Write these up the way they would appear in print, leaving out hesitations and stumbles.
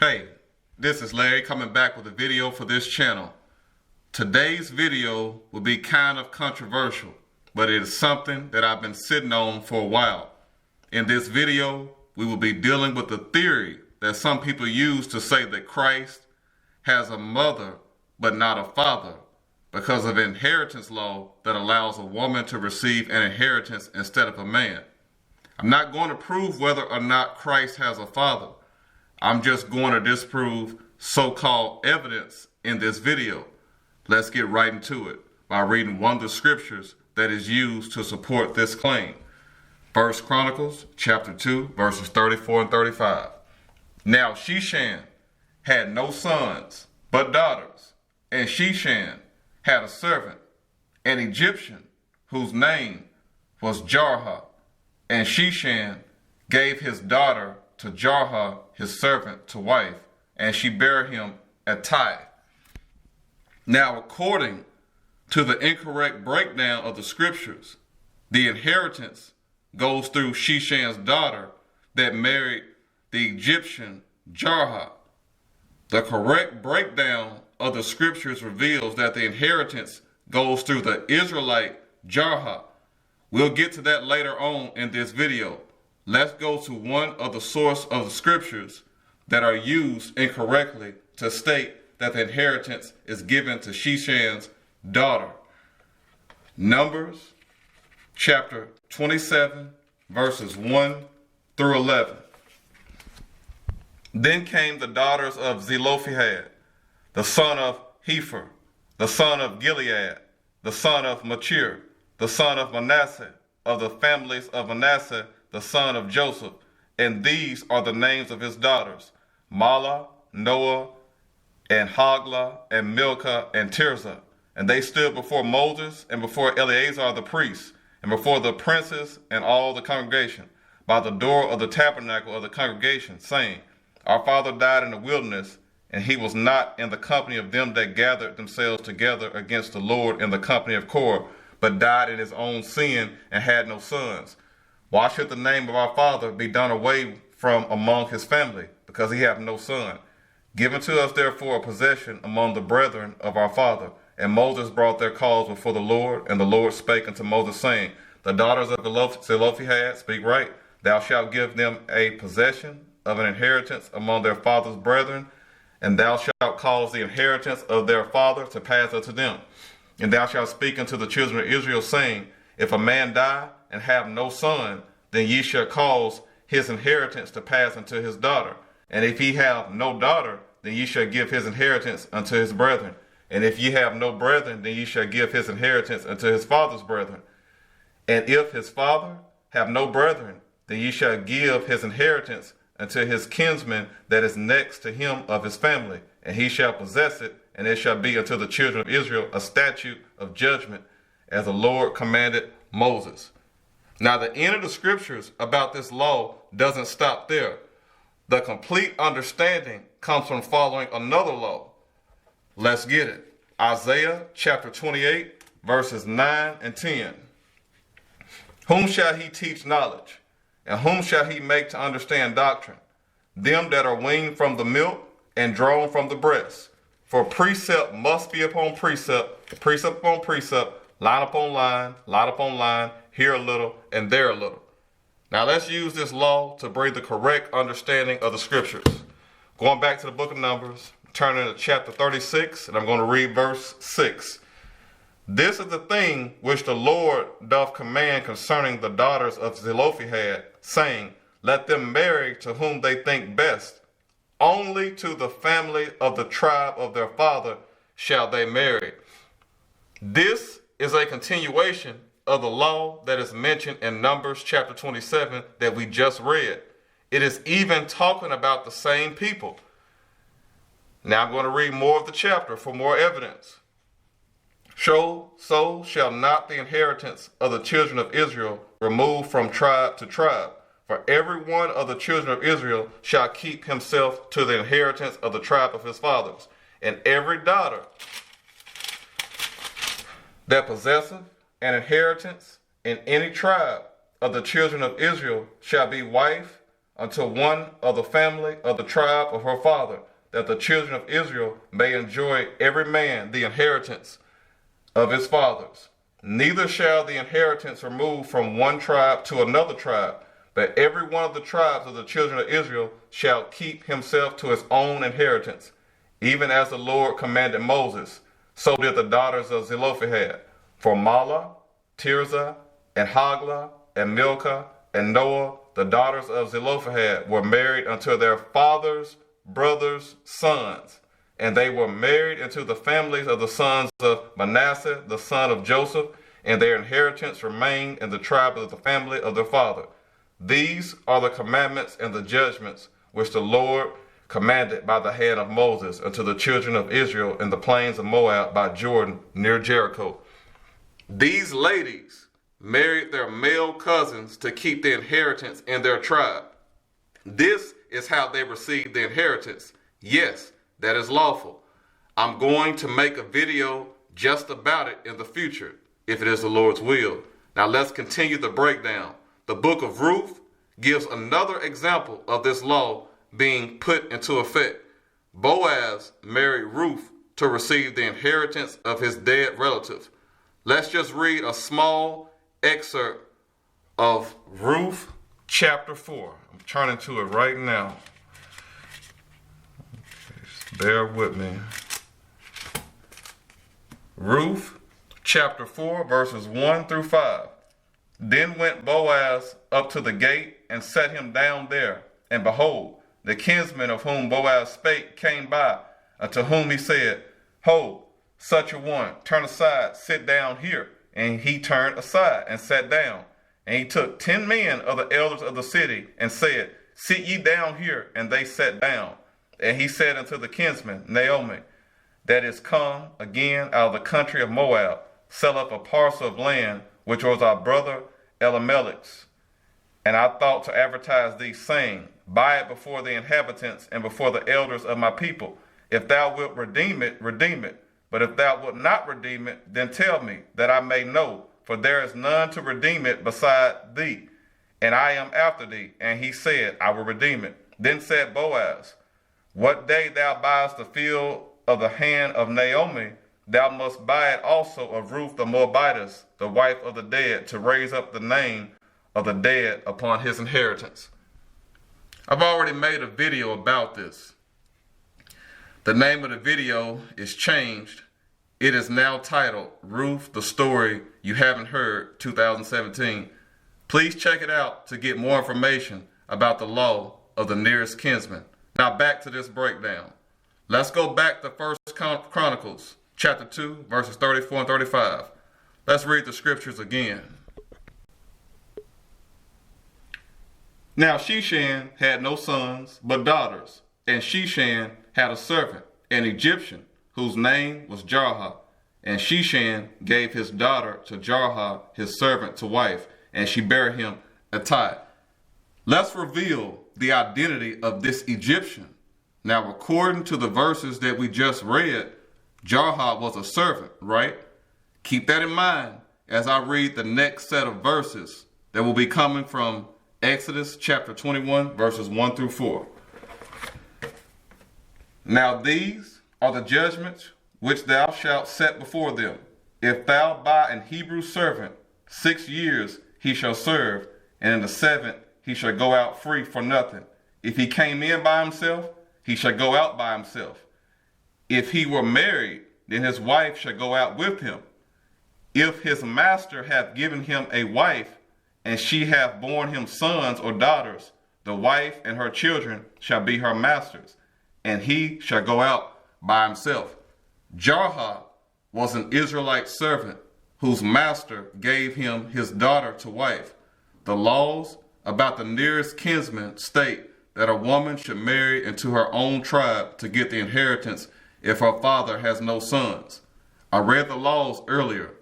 Hey, this is Larry coming back with a video for this channel. Today's video will be kind of controversial, but it is something that I've been sitting on for a while. In this video, we will be dealing with the theory that some people use to say that Christ has a mother but not a father because of inheritance law that allows a woman to receive an inheritance instead of a man. I'm not going to prove whether or not Christ has a father. I'm just going to disprove so-called evidence in this video. Let's get right into it by reading one of the scriptures that is used to support this claim. 1 Chronicles chapter 2 verses 34 and 35. Now Sheshan had no sons but daughters, and Sheshan had a servant, an Egyptian, whose name was Jarha, and Sheshan gave his daughter to Jarha, his servant, to wife, and she bare him a tithe. Now, according to the incorrect breakdown of the scriptures, the inheritance goes through Sheshan's daughter that married the Egyptian Jarha. The correct breakdown of the scriptures reveals that the inheritance goes through the Israelite Jarha. We'll get to that later on in this video. Let's go to one of the source of the scriptures that are used incorrectly to state that the inheritance is given to Sheshan's daughter. Numbers chapter 27 verses 1 through 11. Then came the daughters of Zelophehad, the son of Hepher, the son of Gilead, the son of Machir, the son of Manasseh, of the families of Manasseh, the son of Joseph. And these are the names of his daughters: Mahlah, Noah, and Hoglah, and Milcah, and Tirzah. And they stood before Moses, and before Eleazar the priest, and before the princes and all the congregation, by the door of the tabernacle of the congregation, saying, Our father died in the wilderness, and he was not in the company of them that gathered themselves together against the Lord in the company of Korah, but died in his own sin and had no sons. Why should the name of our father be done away from among his family, because he hath no son? Give unto us therefore a possession among the brethren of our father. And Moses brought their cause before the Lord, and the Lord spake unto Moses, saying, The daughters of Zelophehad speak right. Thou shalt give them a possession of an inheritance among their father's brethren, and thou shalt cause the inheritance of their father to pass unto them. And thou shalt speak unto the children of Israel, saying, If a man die and have no son, then ye shall cause his inheritance to pass unto his daughter. And if he have no daughter, then ye shall give his inheritance unto his brethren. And if ye have no brethren, then ye shall give his inheritance unto his father's brethren. And if his father have no brethren, then ye shall give his inheritance unto his kinsman that is next to him of his family, and he shall possess it, and it shall be unto the children of Israel a statute of judgment, as the Lord commanded Moses. Now, the end of the scriptures about this law doesn't stop there. The complete understanding comes from following another law. Let's get it. Isaiah chapter 28, verses 9 and 10. Whom shall he teach knowledge? And whom shall he make to understand doctrine? Them that are weaned from the milk and drawn from the breast. For precept must be upon precept, precept upon precept, line upon line, here a little and there a little. Now let's use this law to bring the correct understanding of the scriptures. Going back to the book of Numbers, turning to chapter 36, and I'm going to read verse 6. This is the thing which the Lord doth command concerning the daughters of Zelophehad, saying, Let them marry to whom they think best. Only to the family of the tribe of their father shall they marry. This is a continuation of the law that is mentioned in Numbers chapter 27 that we just read. It is even talking about the same people. Now I'm going to read more of the chapter for more evidence. So shall not the inheritance of the children of Israel remove from tribe to tribe. For every one of the children of Israel shall keep himself to the inheritance of the tribe of his fathers. And every daughter that possesseth an inheritance in any tribe of the children of Israel shall be wife unto one of the family of the tribe of her father, that the children of Israel may enjoy every man the inheritance of his fathers. Neither shall the inheritance remove from one tribe to another tribe, but every one of the tribes of the children of Israel shall keep himself to his own inheritance, even as the Lord commanded Moses. So did the daughters of Zelophehad. For Mahlah, Tirzah, and Hoglah, and Milcah, and Noah, the daughters of Zelophehad, were married unto their fathers' brothers' sons. And they were married into the families of the sons of Manasseh, the son of Joseph, and their inheritance remained in the tribe of the family of their father. These are the commandments and the judgments which the Lord commanded by the hand of Moses unto the children of Israel in the plains of Moab by Jordan near Jericho. These ladies married their male cousins to keep the inheritance in their tribe. This is how they received the inheritance. Yes, that is lawful. I'm going to make a video just about it in the future, if it is the Lord's will. Now let's continue the breakdown. The book of Ruth gives another example of this law being put into effect. Boaz married Ruth to receive the inheritance of his dead relative. Let's just read a small excerpt of Ruth chapter 4. I'm turning to it right now. Bear with me. Ruth chapter 4 verses 1 through 5. Then went Boaz up to the gate and set him down there. And behold, the kinsman of whom Boaz spake came by, unto whom he said, Ho, such a one, turn aside, sit down here. And he turned aside and sat down. And he took 10 men of the elders of the city and said, Sit ye down here. And they sat down. And he said unto the kinsman, Naomi, that is come again out of the country of Moab, sell up a parcel of land, which was our brother Elimelech's. And I thought to advertise thee, saying, Buy it before the inhabitants and before the elders of my people. If thou wilt redeem it, redeem it. But if thou wilt not redeem it, then tell me, that I may know, for there is none to redeem it beside thee, and I am after thee. And he said, I will redeem it. Then said Boaz, What day thou buyest the field of the hand of Naomi, thou must buy it also of Ruth the Moabitess, the wife of the dead, to raise up the name of the dead upon his inheritance. I've already made a video about this. The name of the video is changed. It is now titled Ruth, the Story You Haven't Heard 2017. Please check it out to get more information about the law of the nearest kinsman. Now back to this breakdown. Let's go back to 1 Chronicles chapter 2 verses 34 and 35. Let's read the scriptures again. Now Sheshan had no sons but daughters, and Sheshan had a servant, an Egyptian, whose name was Jarha. And Sheshan gave his daughter to Jarha, his servant, to wife, and she bare him Attai. Let's reveal the identity of this Egyptian. Now, according to the verses that we just read, Jarha was a servant, right? Keep that in mind as I read the next set of verses that will be coming from Exodus chapter 21, verses 1 through 4. Now these are the judgments which thou shalt set before them. If thou buy an Hebrew servant, 6 years he shall serve, and in the 7th he shall go out free for nothing. If he came in by himself, he shall go out by himself. If he were married, then his wife shall go out with him. If his master hath given him a wife, and she hath borne him sons or daughters, the wife and her children shall be her masters, and he shall go out by himself. Jarha was an Israelite servant whose master gave him his daughter to wife. The laws about the nearest kinsman state that a woman should marry into her own tribe to get the inheritance if her father has no sons. I read the laws earlier.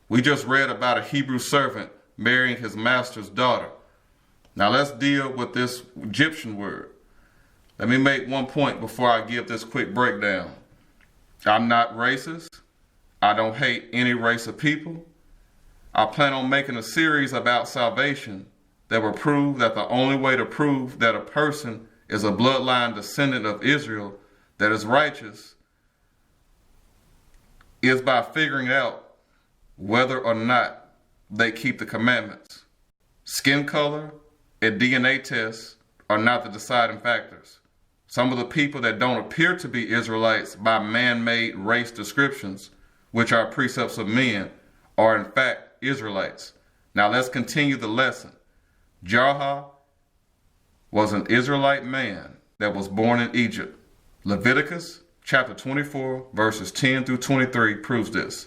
We just read about a Hebrew servant marrying his master's daughter. Now let's deal with this Egyptian word. Let me make one point before I give this quick breakdown. I'm not racist. I don't hate any race of people. I plan on making a series about salvation that will prove that the only way to prove that a person is a bloodline descendant of Israel that is righteous is by figuring out whether or not they keep the commandments. Skin color and DNA tests are not the deciding factors. Some of the people that don't appear to be Israelites by man-made race descriptions, which are precepts of men, are in fact Israelites. Now let's continue the lesson. Jarha was an Israelite man that was born in Egypt. Leviticus chapter 24 verses 10 through 23 proves this.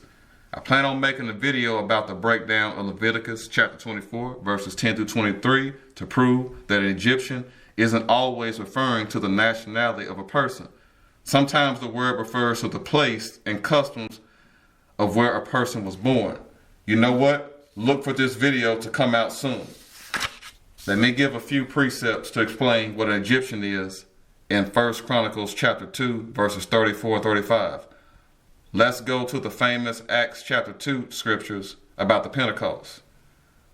I plan on making a video about the breakdown of Leviticus chapter 24 verses 10 through 23 to prove that an Egyptian isn't always referring to the nationality of a person. Sometimes the word refers to the place and customs of where a person was born. You know what? Look for this video to come out soon. Let me give a few precepts to explain what an Egyptian is in 1 Chronicles chapter 2 verses 34 and 35. Let's go to the famous Acts chapter 2 scriptures about the Pentecost.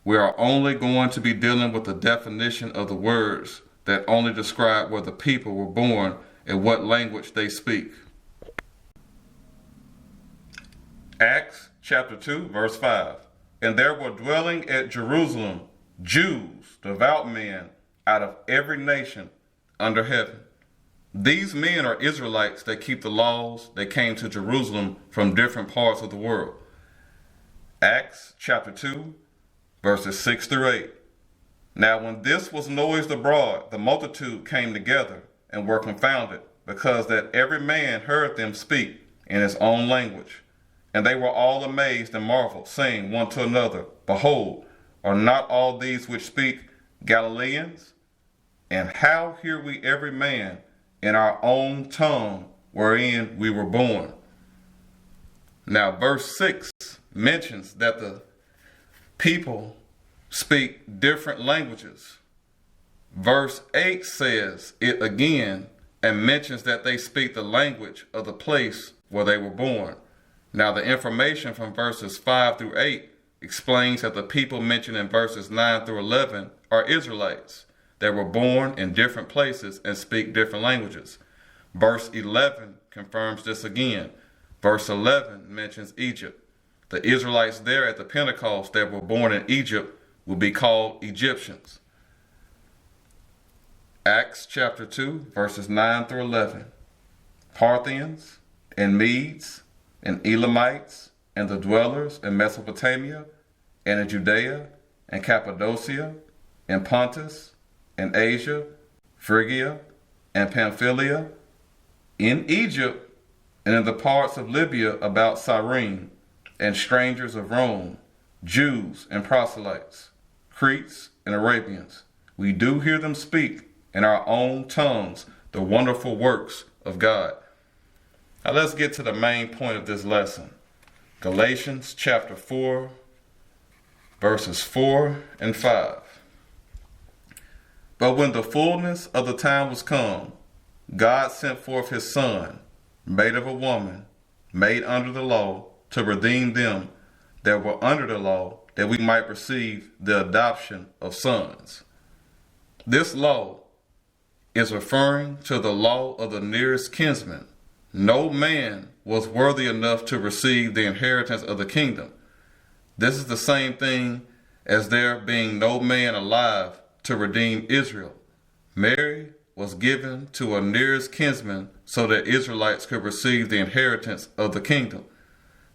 We are only going to be dealing with the definition of the words that only describe where the people were born and what language they speak. Acts chapter 2 verse 5. And there were dwelling at Jerusalem Jews, devout men, out of every nation under heaven. These men are Israelites that keep the laws that came to Jerusalem from different parts of the world. Acts chapter 2 verses 6 through 8. Now when this was noised abroad, the multitude came together and were confounded, because that every man heard them speak in his own language. And they were all amazed and marveled, saying one to another, Behold, are not all these which speak Galileans? And how hear we every man in our own tongue wherein we were born? Now verse 6 mentions that the people speak different languages. Verse 8 says it again and mentions that they speak the language of the place where they were born. Now the information from verses 5 through 8 explains that the people mentioned in verses 9 through 11 are Israelites that were born in different places and speak different languages. Verse 11 confirms this again. Verse 11 mentions Egypt. The Israelites there at the Pentecost that were born in Egypt will be called Egyptians. Acts chapter 2 verses 9 through 11. Parthians and Medes and Elamites and the dwellers in Mesopotamia and in Judea and Cappadocia and Pontus and Asia, Phrygia and Pamphylia, in Egypt and in the parts of Libya about Cyrene, and strangers of Rome, Jews and proselytes, Cretes and Arabians. We do hear them speak in our own tongues the wonderful works of God. Now let's get to the main point of this lesson. Galatians chapter 4, verses 4 and 5. But when the fullness of the time was come, God sent forth his Son, made of a woman, made under the law, to redeem them that were under the law, that we might receive the adoption of sons. This law is referring to the law of the nearest kinsman. No man was worthy enough to receive the inheritance of the kingdom. This is the same thing as there being no man alive to redeem Israel. Mary was given to a nearest kinsman so that Israelites could receive the inheritance of the kingdom.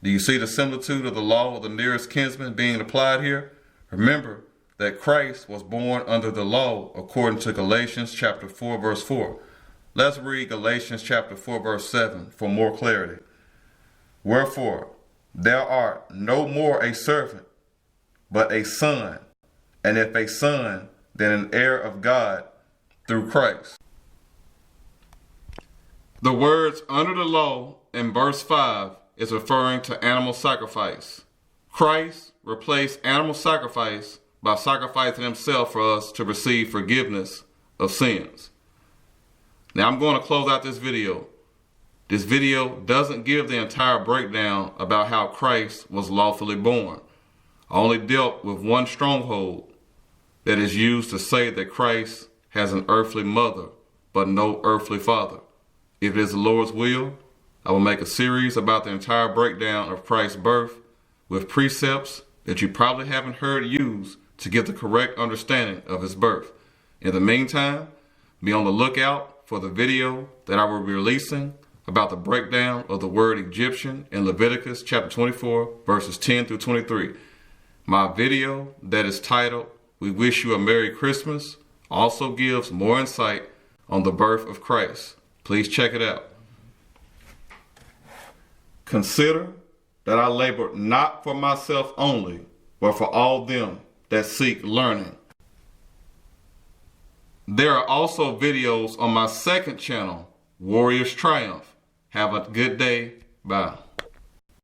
Do you see the similitude of the law of the nearest kinsman being applied here? Remember that Christ was born under the law according to Galatians chapter 4 verse 4. Let's read Galatians chapter 4 verse 7 for more clarity. Wherefore, thou art no more a servant, but a son, and if a son, then an heir of God through Christ. The words under the law in verse 5 is referring to animal sacrifice. Christ replaced animal sacrifice by sacrificing himself for us to receive forgiveness of sins. Now I'm going to close out this video. This video doesn't give the entire breakdown about how Christ was lawfully born. I only dealt with one stronghold, that is used to say that Christ has an earthly mother, but no earthly father. If it is the Lord's will, I will make a series about the entire breakdown of Christ's birth with precepts that you probably haven't heard used to give the correct understanding of his birth. In the meantime, be on the lookout for the video that I will be releasing about the breakdown of the word Egyptian in Leviticus chapter 24, verses 10 through 23. My video that is titled, "We Wish You a Merry Christmas," also gives more insight on the birth of Christ. Please check it out. Consider that I labor not for myself only, but for all them that seek learning. There are also videos on my second channel, Warriors Triumph. Have a good day. Bye.